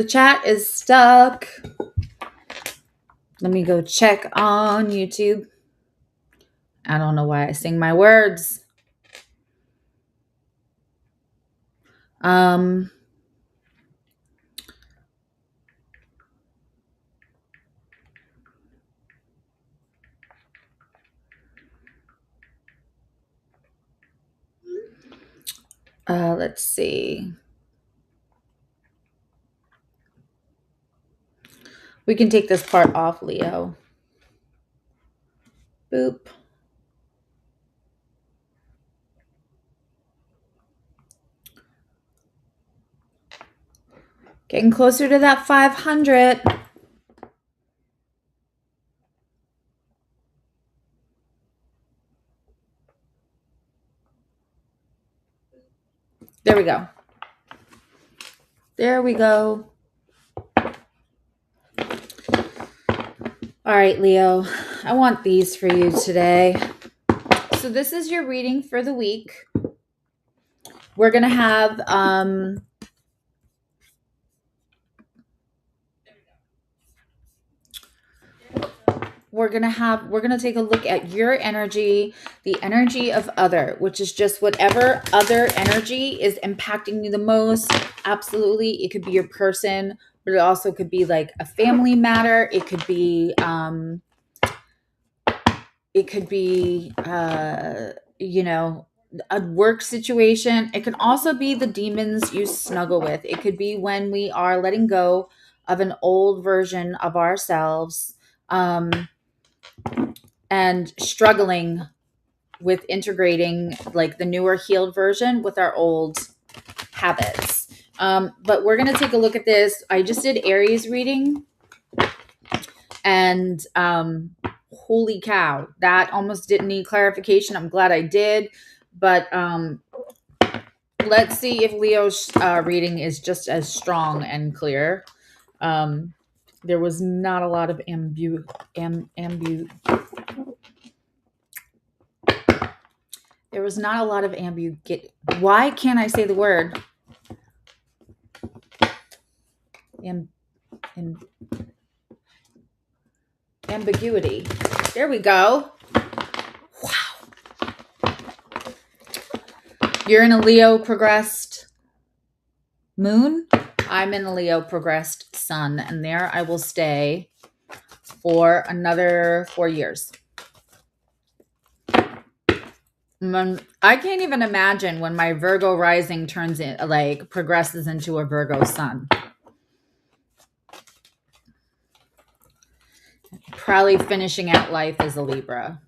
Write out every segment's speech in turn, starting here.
The chat is stuck. Let me go check on YouTube. I don't know why I sing my words. Let's see. We can take this part off, Leo. Boop. Getting closer to that 500. There we go. There we go. All right, Leo, I want these for you today. So this is your reading for the week. We're going to have we're going to take a look at your energy, the energy of other, which is just whatever other energy is impacting you the most. Absolutely. It could be your person, but it also could be like a family matter. It could be a work situation. It can also be the demons you snuggle with. It could be when we are letting go of an old version of ourselves, and struggling with integrating like the newer healed version with our old habits. But we're going to take a look at this. I just did Aries reading, and holy cow, that almost didn't need clarification. I'm glad I did. But let's see if Leo's reading is just as strong and clear. There was not a lot of there was not a lot of why can't I say the word? Ambiguity. There we go. Wow. You're in a Leo progressed moon. I'm in a Leo progressed sun, and there I will stay for another 4 years. I can't even imagine when my Virgo rising progresses into a Virgo sun. Probably finishing out life as a Libra.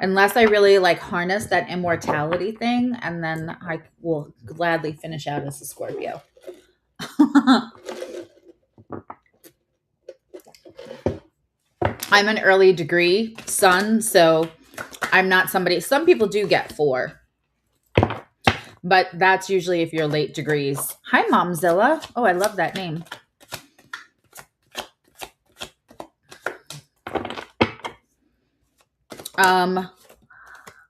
Unless I really harness that immortality thing, and then I will gladly finish out as a Scorpio. I'm an early degree sun, so I'm not somebody. Some people do get 4, but that's usually if you're late degrees. Hi, Momzilla. Oh, I love that name.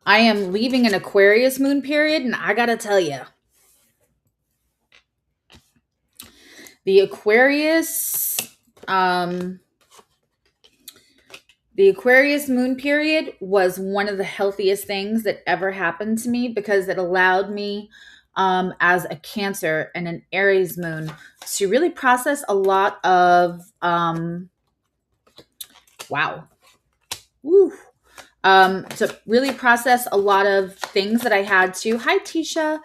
I am leaving an Aquarius moon period, and I gotta tell you, the Aquarius moon period was one of the healthiest things that ever happened to me, because it allowed me, as a Cancer and an Aries moon, to really process a lot of to really process a lot of things that I had to. Hi, Tisha.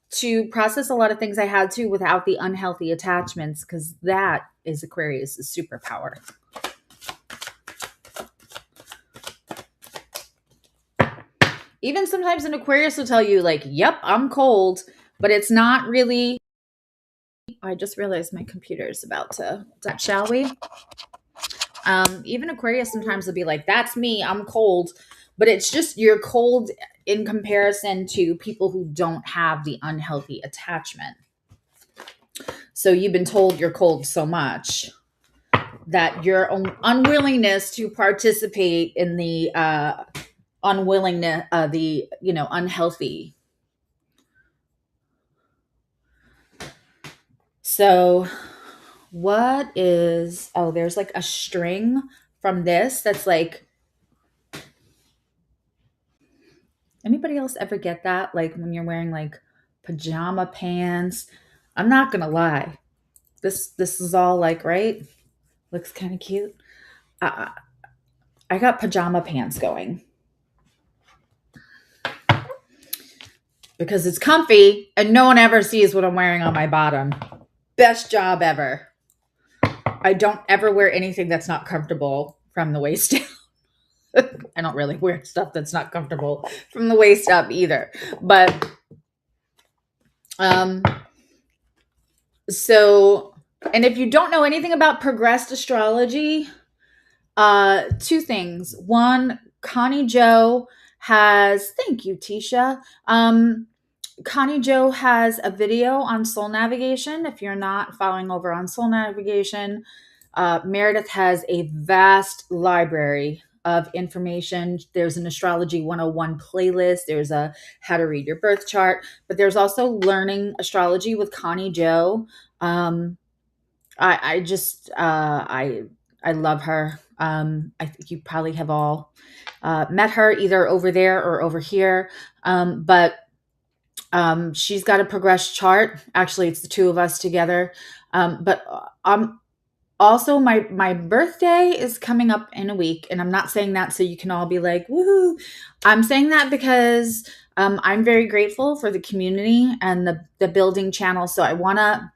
To process a lot of things I had to without the unhealthy attachments, because that is Aquarius' superpower. Even sometimes an Aquarius will tell you, yep, I'm cold, but it's not really. I just realized my computer is about to. Shall we? Even Aquarius sometimes will be like, that's me, I'm cold. But it's just you're cold in comparison to people who don't have the unhealthy attachment. So you've been told you're cold so much that your unwillingness to participate in the unhealthy So what is, oh, there's like a string from this that's like, anybody else ever get that? Like when you're wearing like pajama pants. I'm not gonna lie. This is all like, right? Looks kind of cute. I, I got pajama pants going because it's comfy and no one ever sees what I'm wearing on my bottom. Best job ever. I don't ever wear anything that's not comfortable from the waist down. I don't really wear stuff that's not comfortable from the waist up either. But so, and if you don't know anything about progressed astrology, two things. One, Connie Joe has, thank you, Tisha. Connie Joe has a video on soul navigation. If you're not following over on soul navigation, Meredith has a vast library of information. There's an Astrology 101 playlist. There's a how to read your birth chart, but there's also learning astrology with Connie Joe. I just I love her. I think you probably have all met her either over there or over here. But she's got a progressed chart. Actually, it's the two of us together. But also my birthday is coming up in a week, and I'm not saying that so you can all be like, woohoo. I'm saying that because I'm very grateful for the community and the building channel. So I want to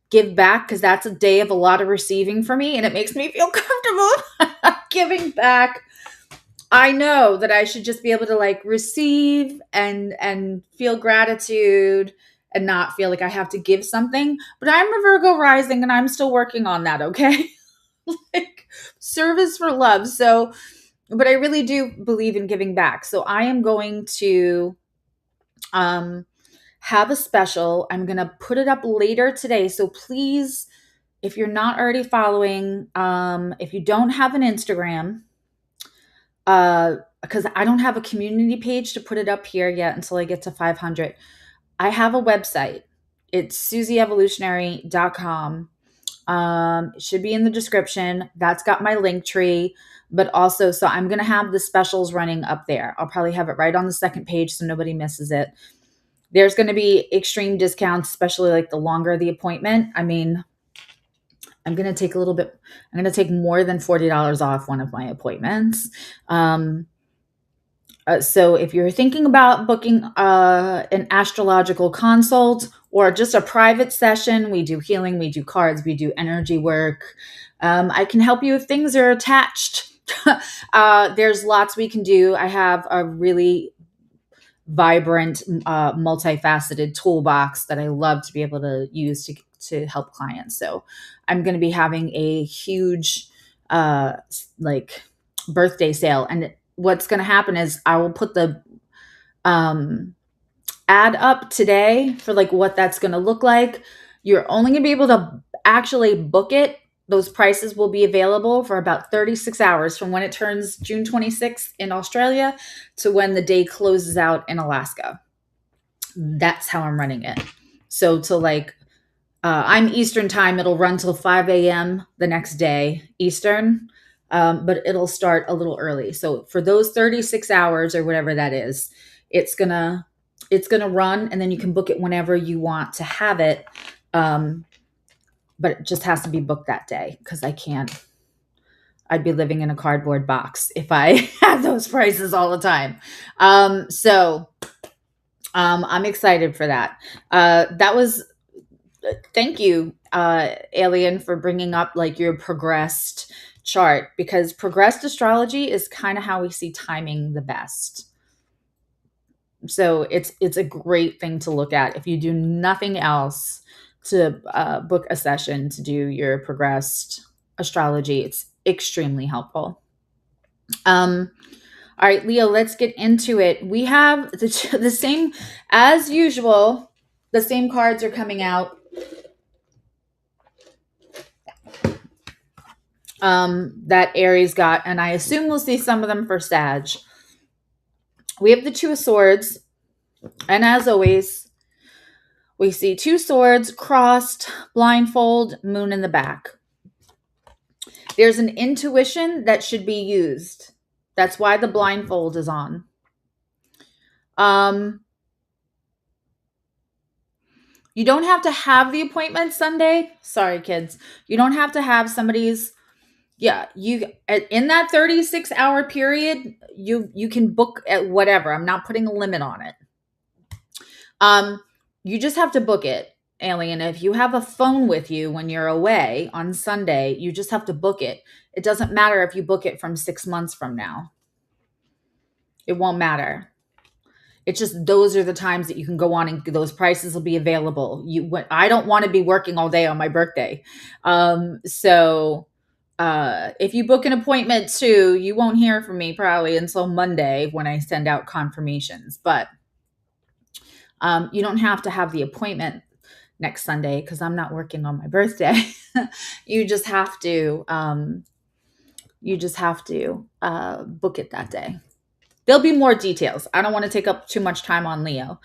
give back because that's a day of a lot of receiving for me, and it makes me feel comfortable giving back. I know that I should just be able to like receive and feel gratitude and not feel like I have to give something. But I'm a Virgo rising and I'm still working on that, okay? Like service for love. So, but I really do believe in giving back. So I am going to have a special. I'm going to put it up later today. So please, if you're not already following, if you don't have an Instagram, because I don't have a community page to put it up here yet until I get to 500. I have a website. It's SuzzyEvolutionary.com. It should be in the description. That's got my link tree, but also, so I'm going to have the specials running up there. I'll probably have it right on the second page so nobody misses it. There's going to be extreme discounts, especially like the longer the appointment. I mean, I'm going to take I'm going to take more than $40 off one of my appointments. So if you're thinking about booking an astrological consult or just a private session, we do healing, we do cards, we do energy work. I can help you if things are attached. There's lots we can do. I have a really vibrant, multifaceted toolbox that I love to be able to use to help clients. So I'm going to be having a huge like birthday sale, and what's going to happen is I will put the ad up today for like what that's going to look like. You're only going to be able to actually book it. Those prices will be available for about 36 hours from when it turns June 26th in Australia to when the day closes out in Alaska. That's how I'm running it. So to like, I'm Eastern time. It'll run till 5 a.m. the next day Eastern, but it'll start a little early. So for those 36 hours or whatever that is, it's gonna run, and then you can book it whenever you want to have it. But it just has to be booked that day because I'd be living in a cardboard box if I had those prices all the time. So I'm excited for that. Thank you, Alien, for bringing up like your progressed chart, because progressed astrology is kind of how we see timing the best. So it's a great thing to look at if you do nothing else to book a session to do your progressed astrology. It's extremely helpful. All right, Leo, let's get into it. We have the same, as usual, the same cards are coming out. That Aries got, and I assume we'll see some of them for Sag. We have the Two of Swords, and as always, We see 2 swords crossed, blindfold, moon in the back. There's an intuition that should be used. That's why the blindfold is on. You don't have to have the appointment Sunday. Sorry, kids. You don't have to have somebody's. Yeah, you in that 36-hour period, you can book at whatever. I'm not putting a limit on it. You just have to book it, alien. If you have a phone with you when you're away on Sunday, you just have to book it. It doesn't matter if you book it from 6 months from now. It won't matter. It's just those are the times that you can go on and those prices will be available. I don't want to be working all day on my birthday. So if you book an appointment too, you won't hear from me probably until Monday when I send out confirmations. But you don't have to have the appointment next Sunday because I'm not working on my birthday. You just have to book it that day. There'll be more details. I don't want to take up too much time on Leo.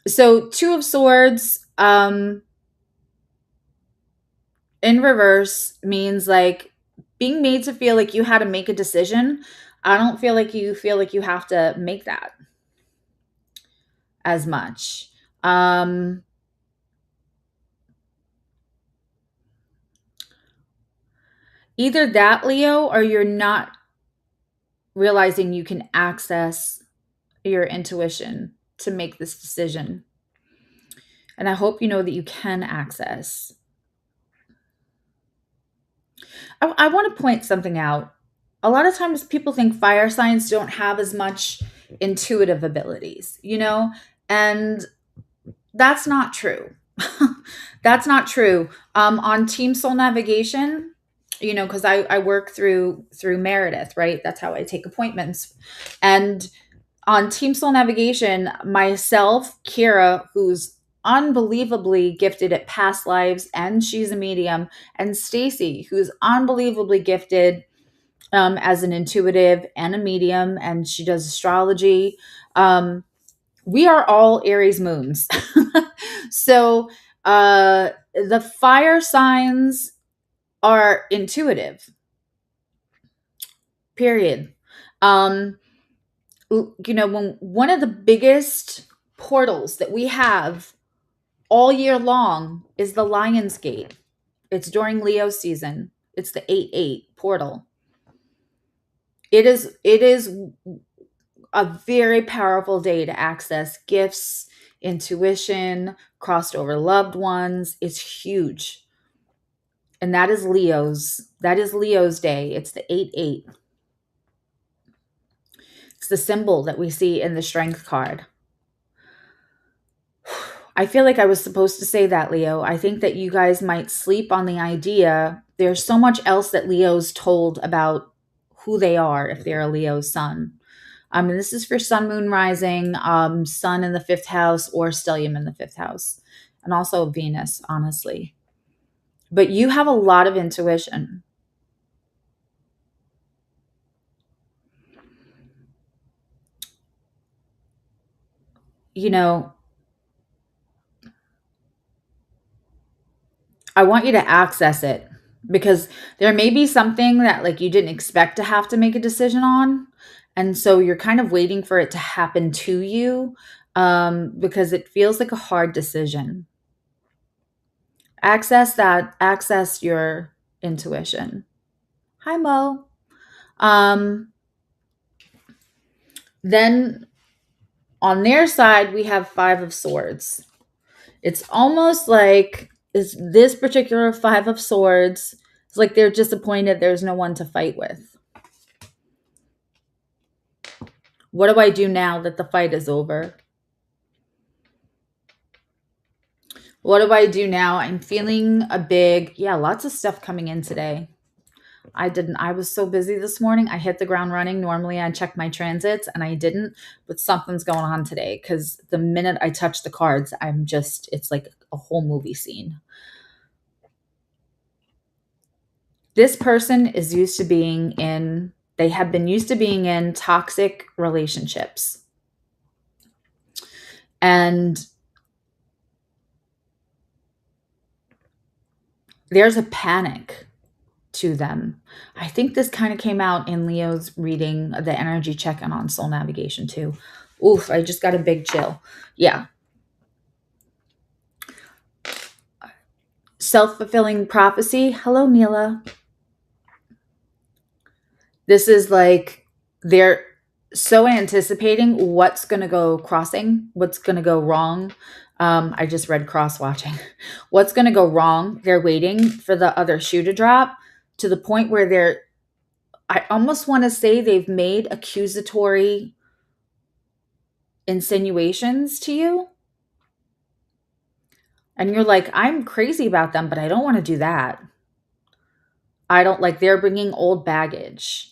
So 2 of Swords in reverse means like being made to feel like you had to make a decision. I don't feel like you have to make that as much. Either that, Leo, or you're not realizing you can access your intuition to make this decision. And I hope you know that you can access. I want to point something out. A lot of times people think fire signs don't have as much intuitive abilities, and that's not true. That's not true. On Team Soul Navigation, because I work through Meredith, right? That's how I take appointments. And on Team Soul Navigation, myself, Kira, who's unbelievably gifted at past lives, and she's a medium, and Stacy, who's unbelievably gifted as an intuitive and a medium, and she does astrology. We are all Aries moons. So the fire signs are intuitive, period. When one of the biggest portals that we have all year long is the Lion's Gate. It's during Leo season. It's the 8/8 portal. It is a very powerful day to access gifts, intuition, crossed over loved ones. It's huge. And that is Leo's day. It's the 8/8. It's the symbol that we see in the Strength card. I feel like I was supposed to say that, Leo. I think that you guys might sleep on the idea. There's so much else that Leo's told about who they are if they're a Leo sun. And this is for Sun, Moon, Rising, Sun in the 5th house, or Stellium in the 5th house. And also Venus, honestly. But you have a lot of intuition. I want you to access it because there may be something that like you didn't expect to have to make a decision on. And so you're kind of waiting for it to happen to you because it feels like a hard decision. Access your intuition. Hi, Mo. Then on their side, we have 5 of Swords. It's almost like this particular 5 of Swords. It's like they're disappointed there's no one to fight with. What do I do now that the fight is over? What do I do now? I'm feeling lots of stuff coming in today. I was so busy this morning. I hit the ground running. Normally I check my transits and I didn't, but something's going on today because the minute I touch the cards, it's like a whole movie scene. This person is used to they have been used to being in toxic relationships. And there's a panic to them. I think this kind of came out in Leo's reading, the energy check-in on soul navigation too. Oof, I just got a big chill. Yeah. Self-fulfilling prophecy. Hello, Mila. This is like they're so anticipating what's going to go crossing, what's going to go wrong. I just read cross watching. What's going to go wrong? They're waiting for the other shoe to drop to the point where I almost want to say they've made accusatory insinuations to you. And you're like, I'm crazy about them, but I don't want to do that. I don't like, they're bringing old baggage.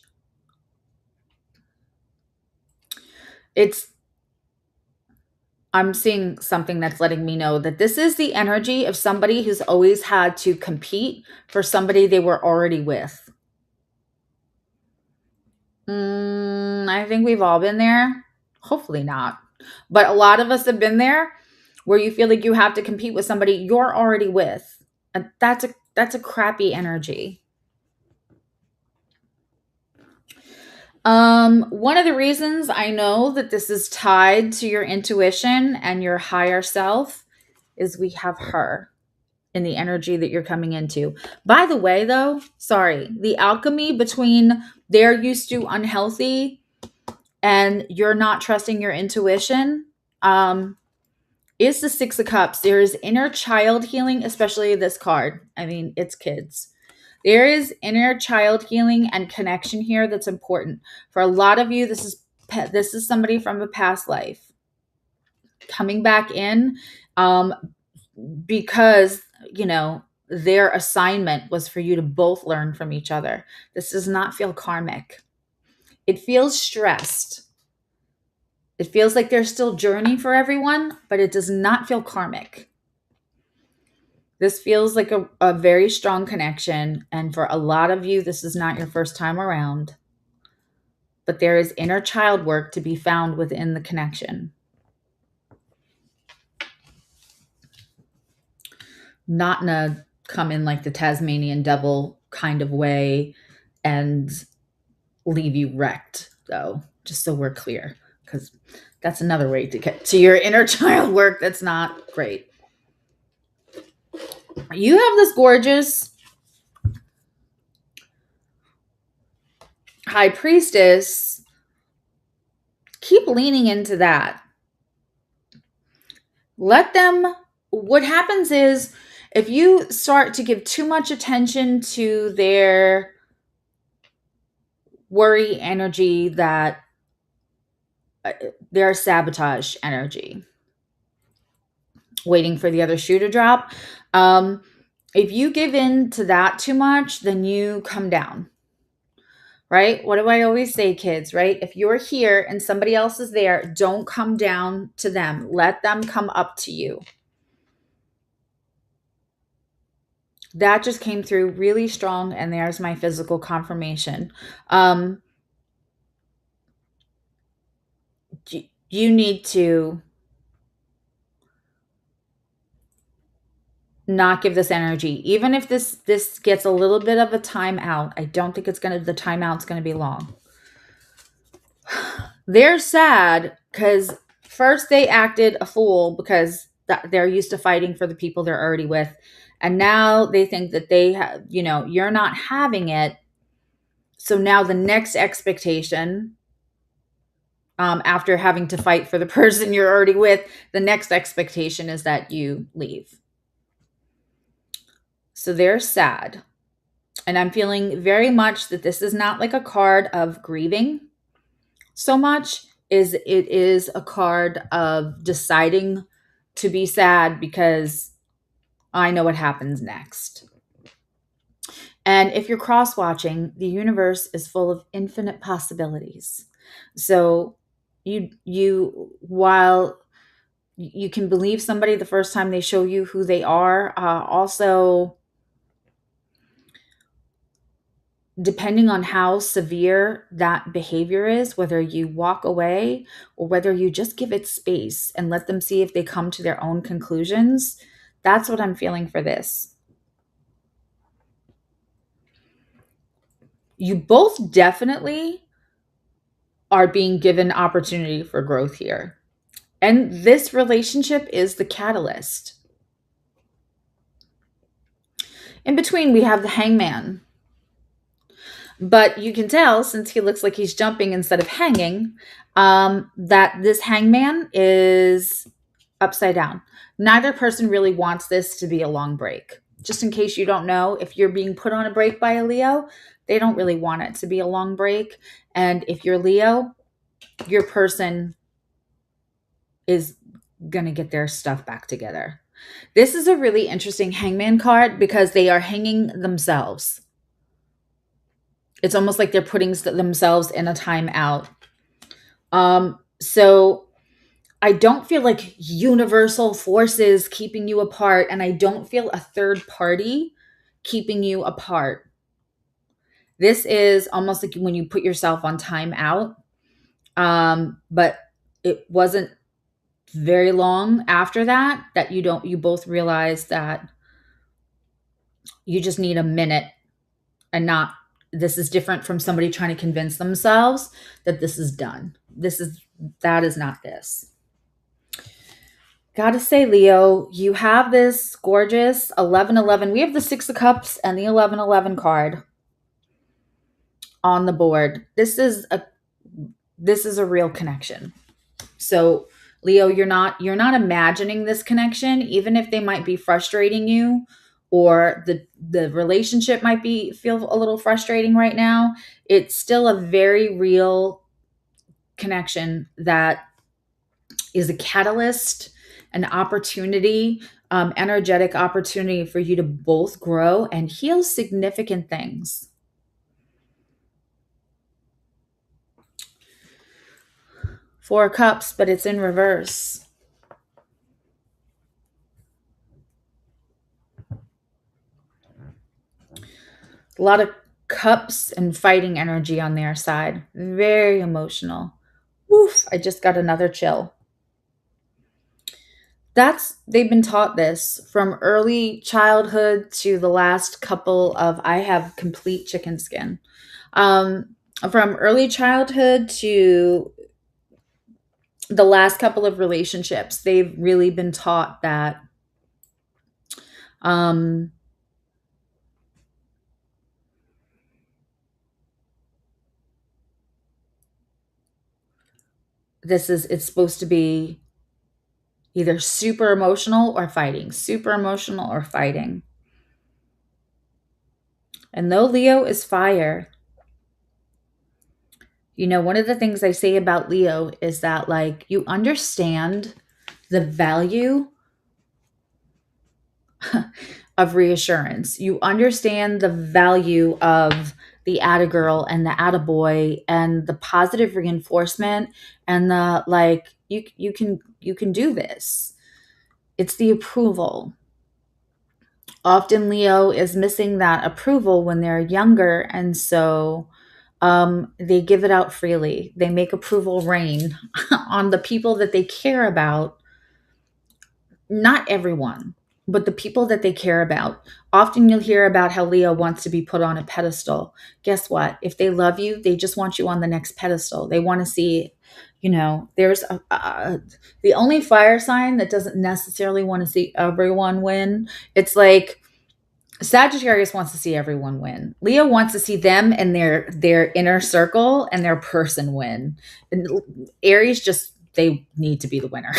I'm seeing something that's letting me know that this is the energy of somebody who's always had to compete for somebody they were already with. I think we've all been there. Hopefully not. But a lot of us have been there where you feel like you have to compete with somebody you're already with. And that's a crappy energy. One of the reasons I know that this is tied to your intuition and your higher self is we have her in the energy that you're coming into. By the way, though, sorry, the alchemy between they're used to unhealthy and you're not trusting your intuition, is the Six of Cups. There is inner child healing, especially this card. I mean, it's kids. There is inner child healing and connection here that's important. For a lot of you, this is somebody from a past life coming back in because, their assignment was for you to both learn from each other. This does not feel karmic. It feels stressed. It feels like there's still journey for everyone, but it does not feel karmic. This feels like a very strong connection. And for a lot of you, this is not your first time around. But there is inner child work to be found within the connection. Not in a come in like the Tasmanian devil kind of way and leave you wrecked, though, just so we're clear. Because that's another way to get to your inner child work that's not great. You have this gorgeous high priestess. Keep leaning into that. What happens is if you start to give too much attention to their worry energy, that their sabotage energy, waiting for the other shoe to drop. If you give in to that too much, then you come down. Right? What do I always say, kids, right? If you're here and somebody else is there, don't come down to them. Let them come up to you. That just came through really strong, and there's my physical confirmation. You need to not give this energy. Even if this gets a little bit of a timeout, I don't think the timeout's going to be long. They're sad because first they acted a fool because they're used to fighting for the people they're already with. And now they think that they have, you're not having it. So now the next expectation, after having to fight for the person you're already with, the next expectation is that you leave. So they're sad. And I'm feeling very much that this is not like a card of grieving so much as it is a card of deciding to be sad because I know what happens next. And if you're cross-watching, the universe is full of infinite possibilities. So while you can believe somebody the first time they show you who they are, also depending on how severe that behavior is, whether you walk away or whether you just give it space and let them see if they come to their own conclusions, that's what I'm feeling for this. You both definitely are being given opportunity for growth here. And this relationship is the catalyst. In between, we have the hangman. But you can tell, since he looks like he's jumping instead of hanging, that this hangman is upside down. Neither person really wants this to be a long break. Just in case you don't know, if you're being put on a break by a Leo, they don't really want it to be a long break. And if you're Leo, your person is going to get their stuff back together. This is a really interesting hangman card because they are hanging themselves. It's almost like they're putting themselves in a timeout. So I don't feel like universal forces keeping you apart, and I don't feel a third party keeping you apart. This is almost like when you put yourself on timeout. But it wasn't very long after that you both realize that you just need a minute, and not, this is different from somebody trying to convince themselves that this is done. That is not this. Gotta say, Leo, you have this gorgeous 1111. We have the 6 of Cups and the 1111 card on the board. This is a real connection. So Leo, you're not imagining this connection, even if they might be frustrating you, or the relationship might feel a little frustrating right now. It's still a very real connection that is a catalyst, an opportunity, energetic opportunity for you to both grow and heal significant things. Four of Cups, but it's in reverse. A lot of cups and fighting energy on their side. Very emotional. Oof, I just got another chill. They've been taught this from early childhood to the last couple of, I have complete chicken skin. From early childhood to the last couple of relationships, they've really been taught that it's supposed to be either super emotional or fighting, super emotional or fighting. And though Leo is fire, you know, one of the things I say about Leo is that, like, you understand the value of reassurance. You understand the value of the atta-girl and the atta-boy and the positive reinforcement and the, like, you can do this. It's the approval. Often Leo is missing that approval when they're younger, and so they give it out freely. They make approval rain on the people that they care about. Not everyone, but the people that they care about. Often you'll hear about how Leo wants to be put on a pedestal. Guess what? If they love you, they just want you on the next pedestal. They want to see, you know, there's the only fire sign that doesn't necessarily want to see everyone win. It's like Sagittarius wants to see everyone win. Leo wants to see them and their inner circle and their person win. And Aries they need to be the winner.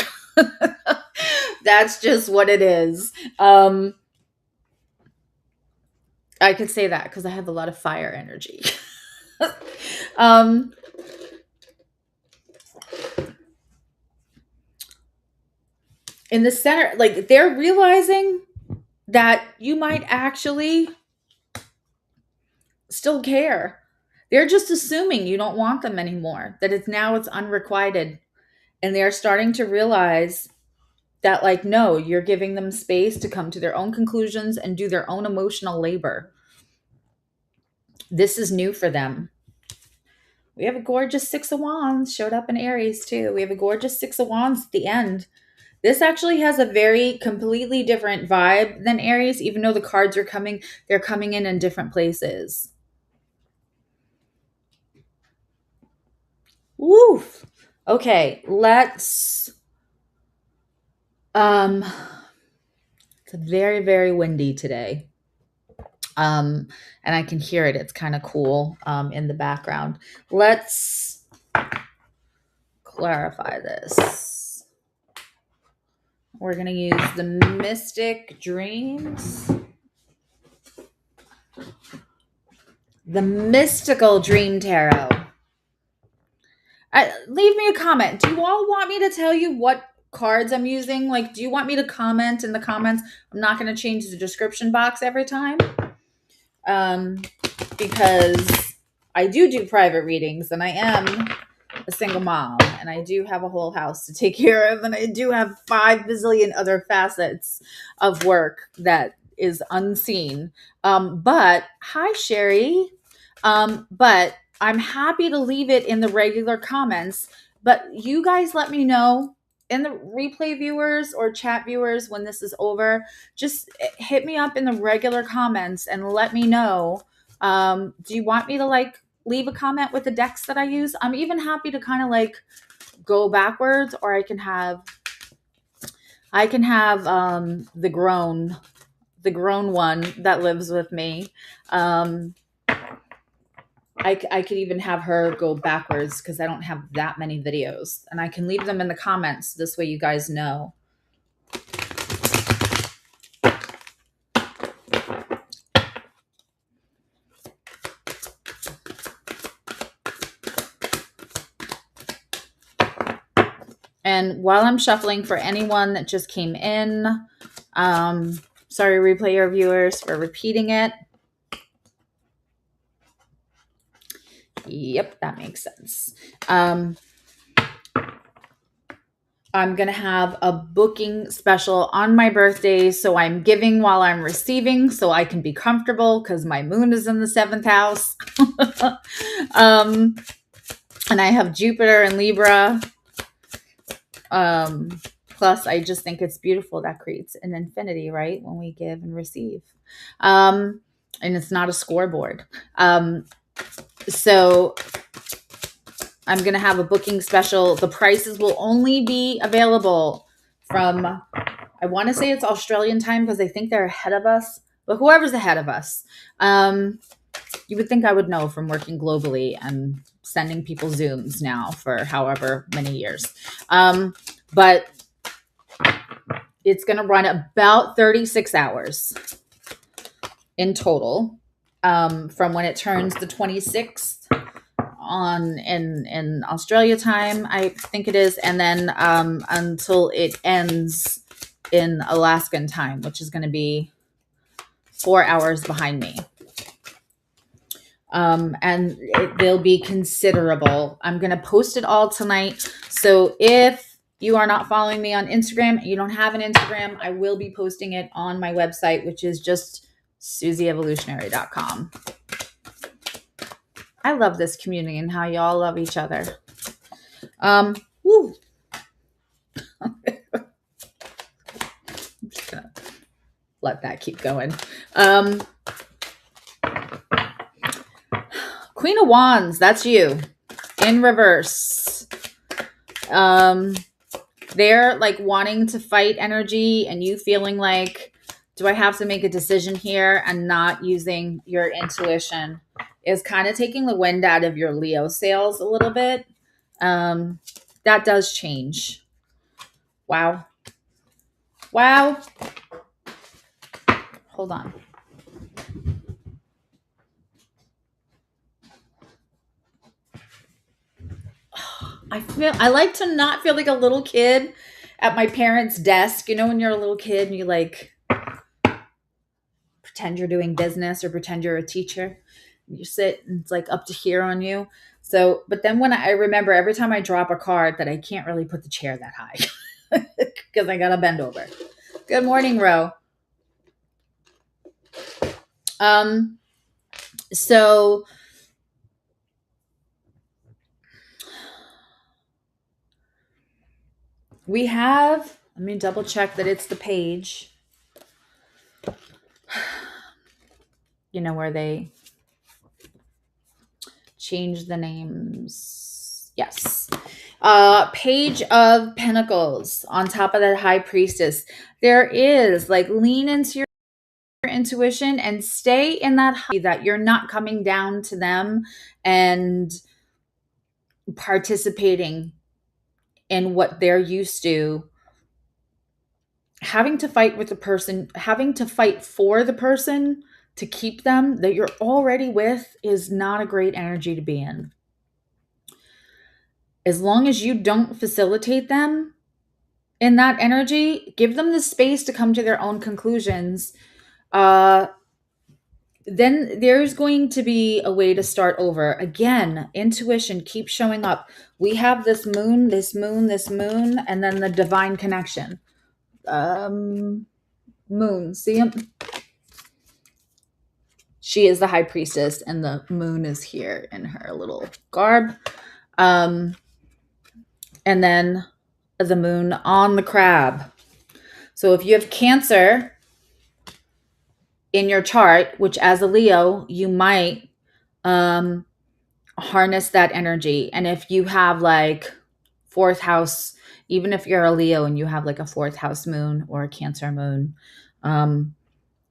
That's just what it is. I could say that because I have a lot of fire energy. In the center, like, they're realizing that you might actually still care. They're just assuming you don't want them anymore, that it's unrequited. And they're starting to realize that, like, no, you're giving them space to come to their own conclusions and do their own emotional labor. This is new for them. We have a gorgeous 6 of Wands showed up in Aries too. We have a gorgeous 6 of Wands at the end. This actually has a very completely different vibe than Aries, even though the cards they're coming in different places. Woof. Okay, let's it's very, very windy today. And I can hear it. It's kind of cool in the background. Let's clarify this. We're going to use the Mystic Dreams. The Mystical Dream Tarot. Leave me a comment. Do you all want me to tell you what cards I'm using? Like, do you want me to comment in the comments? I'm not going to change the description box every time. Because I do private readings, and I am a single mom, and I do have a whole house to take care of, and I do have 5 bazillion other facets of work that is unseen. But hi, Sherry. But I'm happy to leave it in the regular comments, but you guys let me know in the replay viewers or chat viewers when this is over. Just hit me up in the regular comments and let me know. Do you want me to like leave a comment with the decks that I use? I'm even happy to kind of like go backwards, or I can have the grown one that lives with me. I could even have her go backwards because I don't have that many videos, and I can leave them in the comments. This way you guys know. And while I'm shuffling, for anyone that just came in, sorry, replayer viewers, for repeating it. Yep, that makes sense. I'm going to have a booking special on my birthday. So I'm giving while I'm receiving, so I can be comfortable because my moon is in the 7th house. And I have Jupiter and Libra. Plus, I just think it's beautiful. That creates an infinity, right? When we give and receive. And it's not a scoreboard. So I'm going to have a booking special. The prices will only be available from, I want to say it's Australian time because I think they're ahead of us, but whoever's ahead of us, you would think I would know from working globally and sending people Zooms now for however many years. But it's going to run about 36 hours in total, from when it turns the 26th on in Australia time, I think it is, and then until it ends in Alaskan time, which is going to be 4 hours behind me. And they'll be considerable. I'm going to post it all tonight. So if you are not following me on Instagram, you don't have an Instagram, I will be posting it on my website, which is just SuzzyEvolutionary.com. I love this community and how y'all love each other. Woo. I'm just gonna let that keep going. Queen of Wands, that's you in reverse. They're like wanting to fight energy, and you feeling like, do I have to make a decision here, and not using your intuition is kind of taking the wind out of your Leo sails a little bit. That does change. Wow. Hold on. I like to not feel like a little kid at my parents' desk. You know, when you're a little kid and you like pretend you're doing business or pretend you're a teacher. You sit and it's like up to here on you. So, but then when I remember every time I drop a card that I can't really put the chair that high because I got to bend over. Good morning, Ro. So we have, let me double check that it's the page, you know, where they change the names. Yes. Page of Pentacles on top of that High Priestess. There is like lean into your intuition and stay in that you're not coming down to them and participating in what they're used to. Having to fight with the person, having to fight for the person to keep them that you're already with is not a great energy to be in. As long as you don't facilitate them in that energy, give them the space to come to their own conclusions. Then there's going to be a way to start over. Again, intuition keeps showing up. We have this moon, this moon, this moon, and then the divine connection. Moon, see him? She is the high priestess, and the moon is here in her little garb. And then the moon on the crab. So if you have Cancer in your chart, which as a Leo, you might harness that energy. And if you have like fourth house, even if you're a Leo and you have like a fourth house moon or a Cancer moon,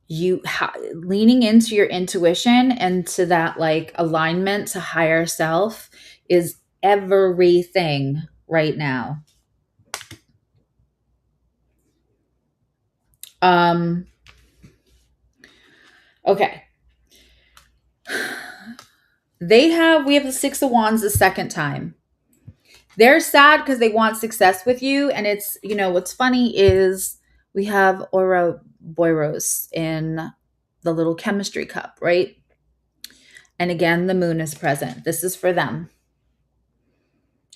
leaning into your intuition and to that like alignment to higher self is everything right now. Okay. We have the Six of Wands the second time. They're sad because they want success with you. And it's, what's funny is we have Ouroboros in the little chemistry cup, right? And again, the moon is present. This is for them.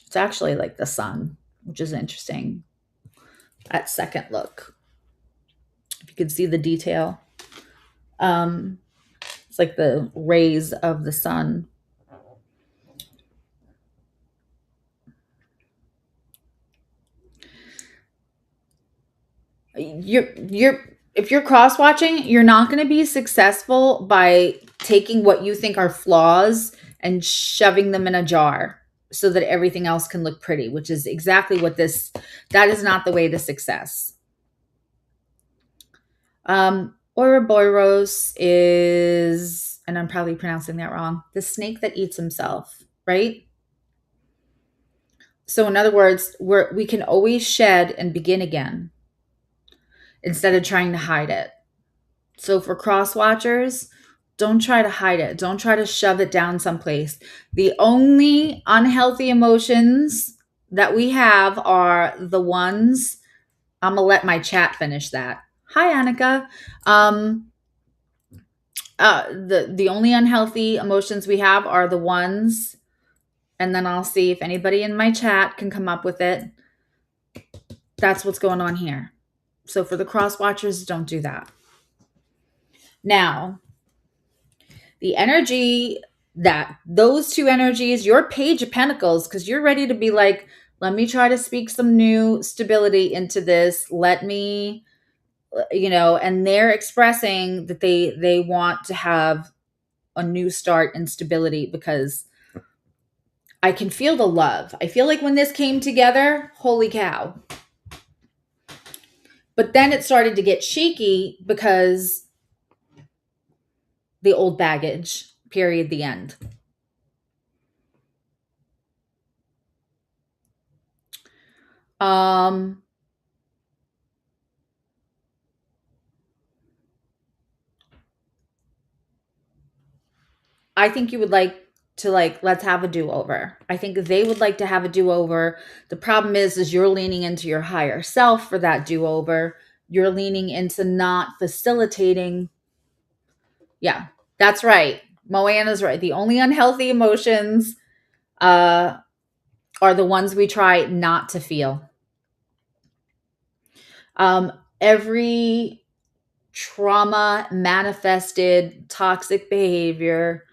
It's actually like the sun, which is interesting at second look. If you could see the detail. It's like the rays of the sun. If you're cross watching, you're not going to be successful by taking what you think are flaws and shoving them in a jar so that everything else can look pretty, which is exactly what that is not the way to success. Ouroboros is, and I'm probably pronouncing that wrong, the snake that eats himself, right? So in other words, we can always shed and begin again instead of trying to hide it. So for cross watchers, don't try to hide it. Don't try to shove it down someplace. The only unhealthy emotions that we have are the ones, I'm going to let my chat finish that. Hi, Annika. The only unhealthy emotions we have are the ones, and then I'll see if anybody in my chat can come up with it. That's what's going on here. So for the cross watchers, don't do that. Now, the energy that those two energies, your Page of Pentacles, because you're ready to be like, let me try to speak some new stability into this. Let me, and they're expressing that they want to have a new start and stability because I can feel the love. I feel like when this came together, holy cow. But then it started to get shaky because the old baggage, period, the end. I think you would like to let's have a do-over. I think they would like to have a do-over. The problem is you're leaning into your higher self for that do-over. You're leaning into not facilitating. Yeah, that's right. Moana's right. The only unhealthy emotions are the ones we try not to feel. Every trauma manifested toxic behavior,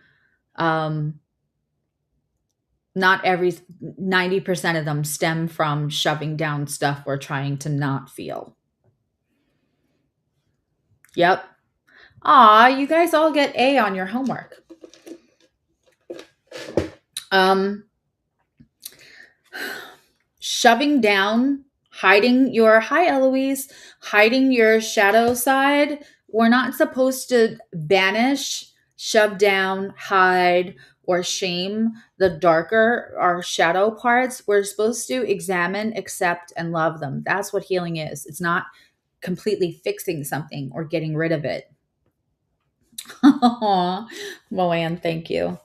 not every 90% of them stem from shoving down stuff we're trying to not feel. Yep. Aw, you guys all get A on your homework. Shoving down, hiding your, hi Eloise, hiding your shadow side. We're not supposed to banish, shove down, hide, or shame the darker, our shadow parts. We're supposed to examine, accept, and love them. That's what healing is. It's not completely fixing something or getting rid of it. Moanne, thank you.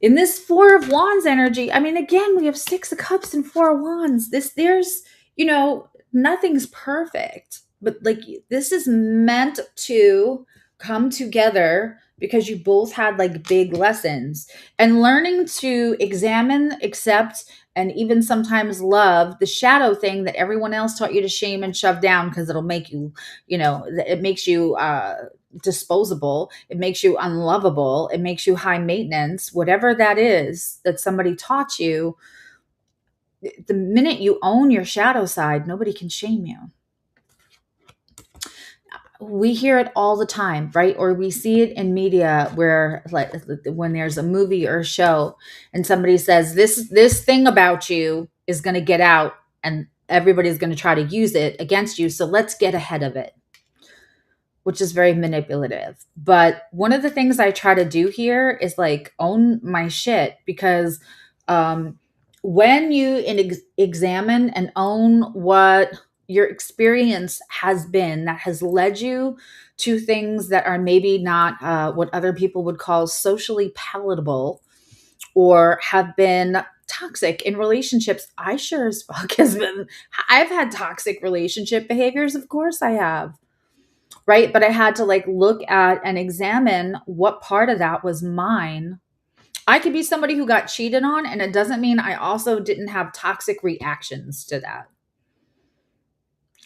In this Four of Wands energy, I mean, again, we have Six of Cups and Four of Wands. There's, nothing's perfect, but like this is meant to come together because you both had like big lessons, and learning to examine, accept, and even sometimes love the shadow thing that everyone else taught you to shame and shove down because it'll make you, it makes you disposable, it makes you unlovable, it makes you high maintenance, whatever that is that somebody taught you. The minute you own your shadow side, nobody can shame you. We hear it all the time, right? Or we see it in media where, like, when there's a movie or a show and somebody says this thing about you is going to get out and everybody's going to try to use it against you, so let's get ahead of it, which is very manipulative. But one of the things I try to do here is like own my shit, because when you examine and own what your experience has been that has led you to things that are maybe not what other people would call socially palatable, or have been toxic in relationships. I sure as fuck I've had toxic relationship behaviors. Of course I have. Right. But I had to like look at and examine what part of that was mine. I could be somebody who got cheated on, and it doesn't mean I also didn't have toxic reactions to that.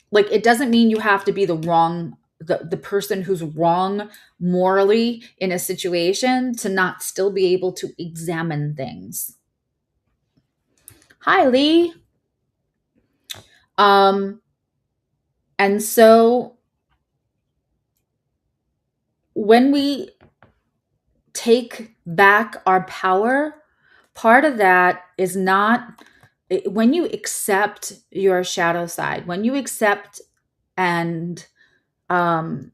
Like, it doesn't mean you have to be the person who's wrong morally in a situation to not still be able to examine things. Hi, Lee. And so when we take back our power, part of that is not when you accept your shadow side, when you accept and own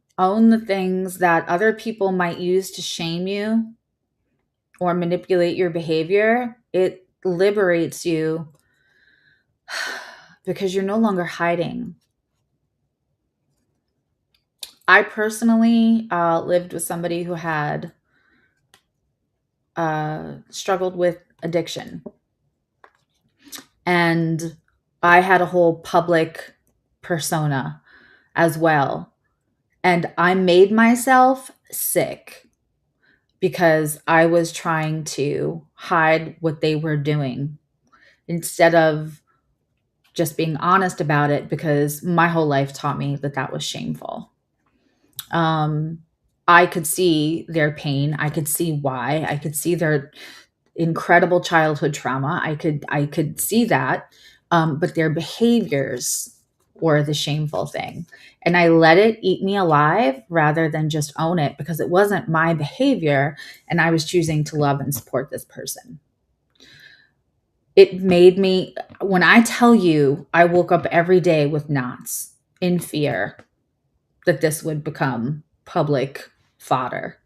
the things that other people might use to shame you or manipulate your behavior, it liberates you because you're no longer hiding. I personally lived with somebody who had struggled with addiction. And I had a whole public persona as well. And I made myself sick because I was trying to hide what they were doing instead of just being honest about it, because my whole life taught me that that was shameful. I could see their pain. I could see why. I could see their incredible childhood trauma. I could see that. But their behaviors were the shameful thing. And I let it eat me alive rather than just own it, because it wasn't my behavior and I was choosing to love and support this person. It made me, when I tell you, I woke up every day with knots in fear that this would become public fodder.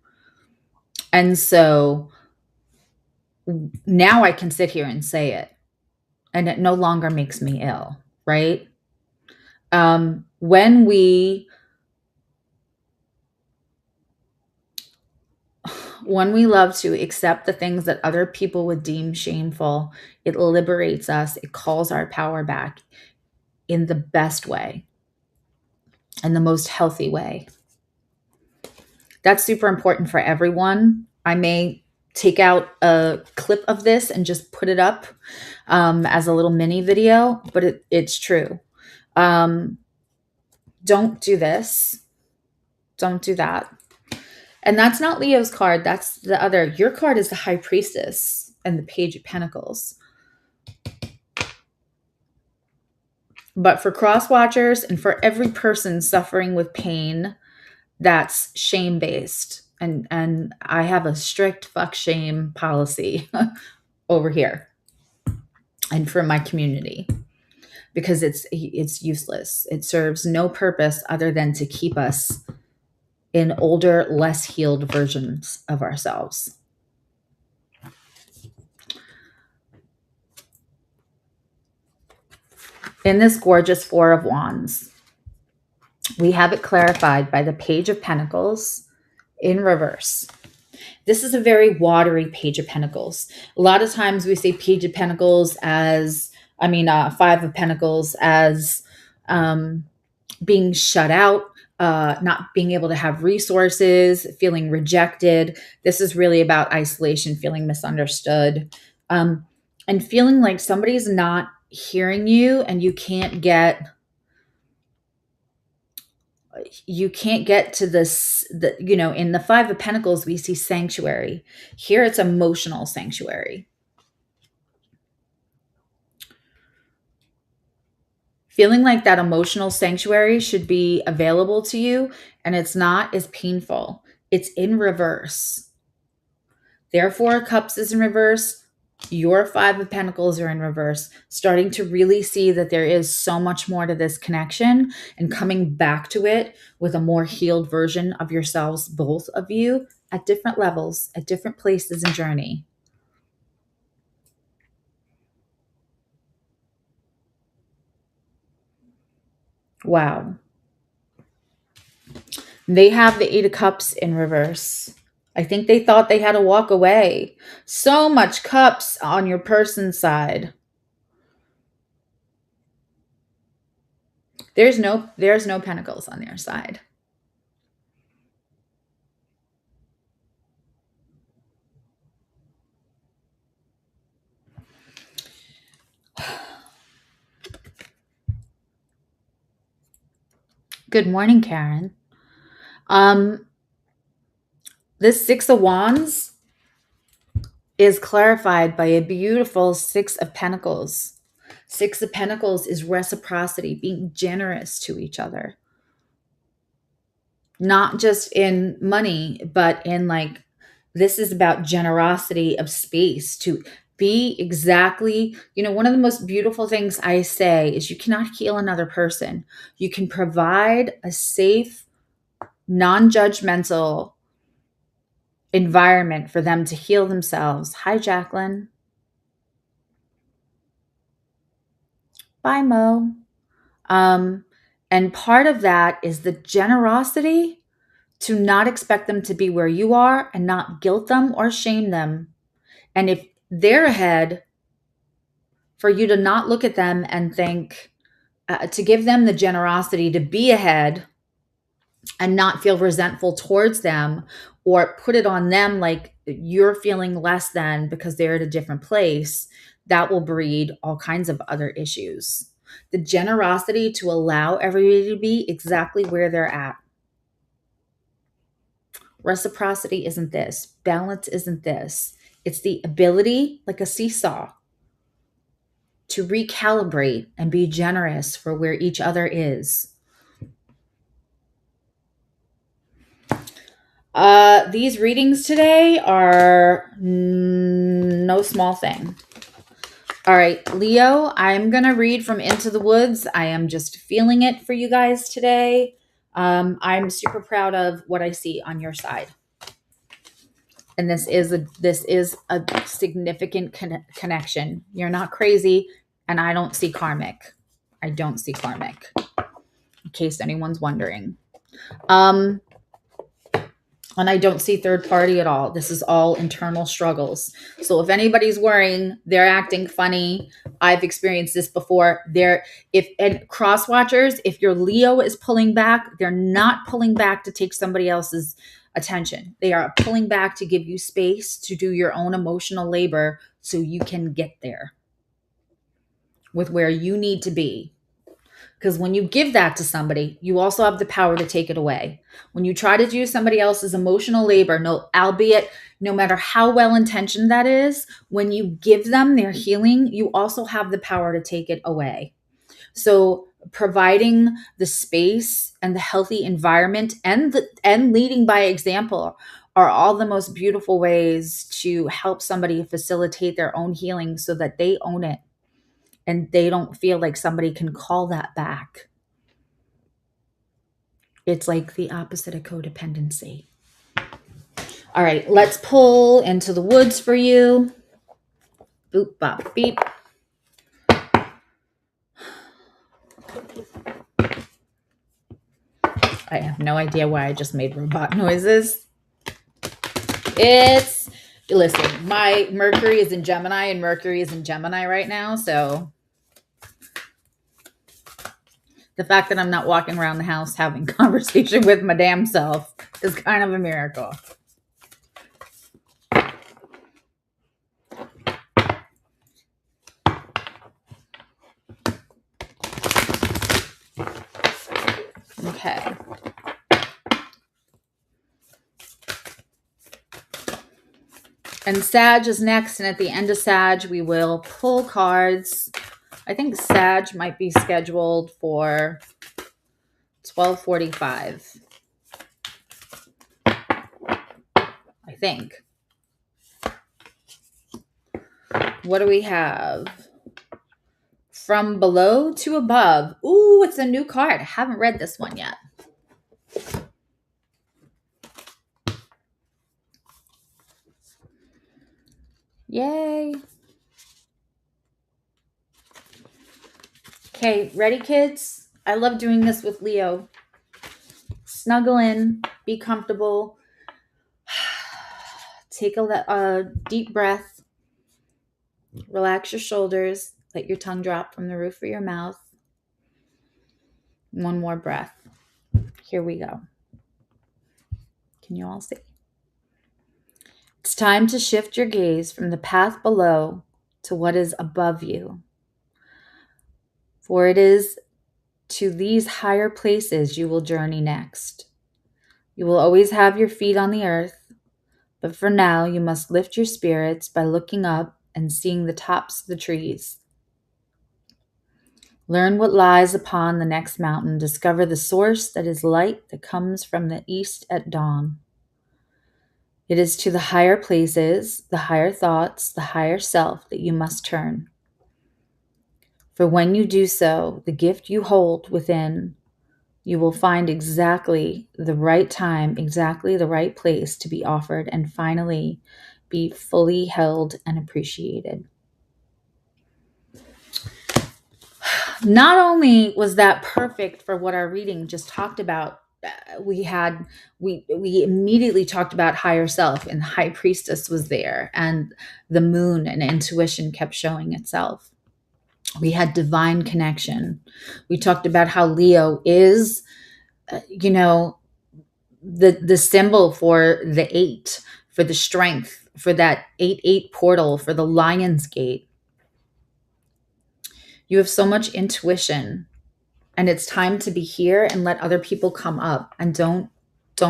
And so now I can sit here and say it, and it no longer makes me ill, right? When we love to accept the things that other people would deem shameful, it liberates us. It calls our power back in the best way and the most healthy way. That's super important for everyone. I may take out a clip of this and just put it up as a little mini video, but it's true. Don't do this. Don't do that. And that's not Leo's card. That's the other. Your card is the High Priestess and the Page of Pentacles. But for cross watchers and for every person suffering with pain, that's shame-based. And I have a strict fuck shame policy. over here and for my community, because it's useless. It serves no purpose other than to keep us in older, less healed versions of ourselves. In this gorgeous Four of Wands, we have it clarified by the Page of Pentacles in reverse. This is a very watery Page of Pentacles. A lot of times we see Page of Pentacles as, Five of Pentacles as being shut out, not being able to have resources, feeling rejected. This is really about isolation, feeling misunderstood, and feeling like somebody's not hearing you, and you can't get to this. In the Five of Pentacles, we see sanctuary. Here it's emotional sanctuary. Feeling like that emotional sanctuary should be available to you, and it's not, is painful. It's in reverse. Their Four of Cups is in reverse. Your Five of Pentacles are in reverse. Starting to really see that there is so much more to this connection, and coming back to it with a more healed version of yourselves, both of you, at different levels, at different places in journey. Wow. They have the Eight of Cups in reverse. I think they thought they had to walk away. So much cups on your person's side. There's no pentacles on their side. Good morning, Karen. This Six of Wands is clarified by a beautiful Six of Pentacles. Six of Pentacles is reciprocity, being generous to each other. Not just in money, but in this is about generosity of space to be exactly, one of the most beautiful things I say is you cannot heal another person. You can provide a safe, non-judgmental environment for them to heal themselves. Hi, Jacqueline. Bye, Mo. And part of that is the generosity to not expect them to be where you are and not guilt them or shame them. And if they're ahead, for you to not look at them and think, to give them the generosity to be ahead and not feel resentful towards them or put it on them like you're feeling less than because they're at a different place, that will breed all kinds of other issues. The generosity to allow everybody to be exactly where they're at. Reciprocity isn't this. Balance isn't this. It's the ability, like a seesaw, to recalibrate and be generous for where each other is. These readings today are no small thing. All right, Leo, I'm going to read from Into the Woods. I am just feeling it for you guys today. I'm super proud of what I see on your side. And this is a significant connection. You're not crazy, and I don't see karmic. I don't see karmic, in case anyone's wondering. And I don't see third party at all. This is all internal struggles. So if anybody's worrying, they're acting funny. I've experienced this before. And cross watchers, if your Leo is pulling back, they're not pulling back to take somebody else's attention. They are pulling back to give you space to do your own emotional labor so you can get there with where you need to be. Because when you give that to somebody, you also have the power to take it away. When you try to do somebody else's emotional labor, albeit no matter how well-intentioned that is, when you give them their healing, you also have the power to take it away. So providing the space and the healthy environment and leading by example are all the most beautiful ways to help somebody facilitate their own healing so that they own it and they don't feel like somebody can call that back. It's like the opposite of codependency. All right, let's pull into the woods for you. Boop, bop, beep. I have no idea why I just made robot noises. Listen, my Mercury is in Gemini and Mercury is in Gemini right now. So the fact that I'm not walking around the house having conversation with my damn self is kind of a miracle. Okay. And Sag is next. And at the end of Sag, we will pull cards. I think Sag might be scheduled for 12:45. I think. What do we have? From below to above. Ooh, it's a new card. I haven't read this one yet. Yay. Okay, ready, kids? I love doing this with Leo. Snuggle in, be comfortable. Take a deep breath. Relax your shoulders. Let your tongue drop from the roof of your mouth. One more breath. Here we go. Can you all see? It's time to shift your gaze from the path below to what is above you. For it is to these higher places you will journey next. You will always have your feet on the earth, but for now you must lift your spirits by looking up and seeing the tops of the trees. Learn what lies upon the next mountain. Discover the source that is light that comes from the east at dawn. It is to the higher places, the higher thoughts, the higher self that you must turn. For when you do so, the gift you hold within, you will find exactly the right time, exactly the right place to be offered and finally be fully held and appreciated. Not only was that perfect for what our reading just talked about, we immediately talked about higher self, and High Priestess was there, and the moon and intuition kept showing itself. We had divine connection. We talked about how Leo is, the symbol for the 8, for the strength, for that 8-8 portal, for the Lion's Gate. You have so much intuition, and it's time to be here and let other people come up, and don't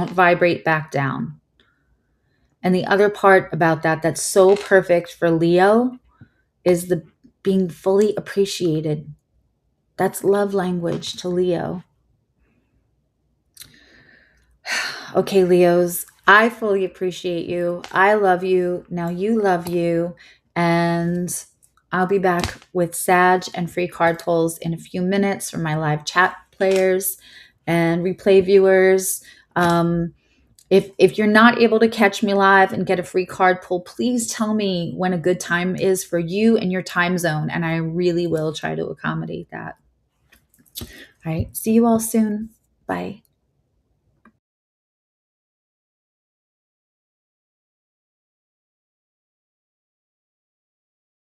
vibrate back down. And the other part about that's so perfect for Leo is the being fully appreciated. That's love language to Leo. Okay, Leos, I fully appreciate you. I love you. Now you love you. And I'll be back with Sag and free card pulls in a few minutes for my live chat players and replay viewers. If you're not able to catch me live and get a free card pull, please tell me when a good time is for you and your time zone, and I really will try to accommodate that. All right. See you all soon. Bye.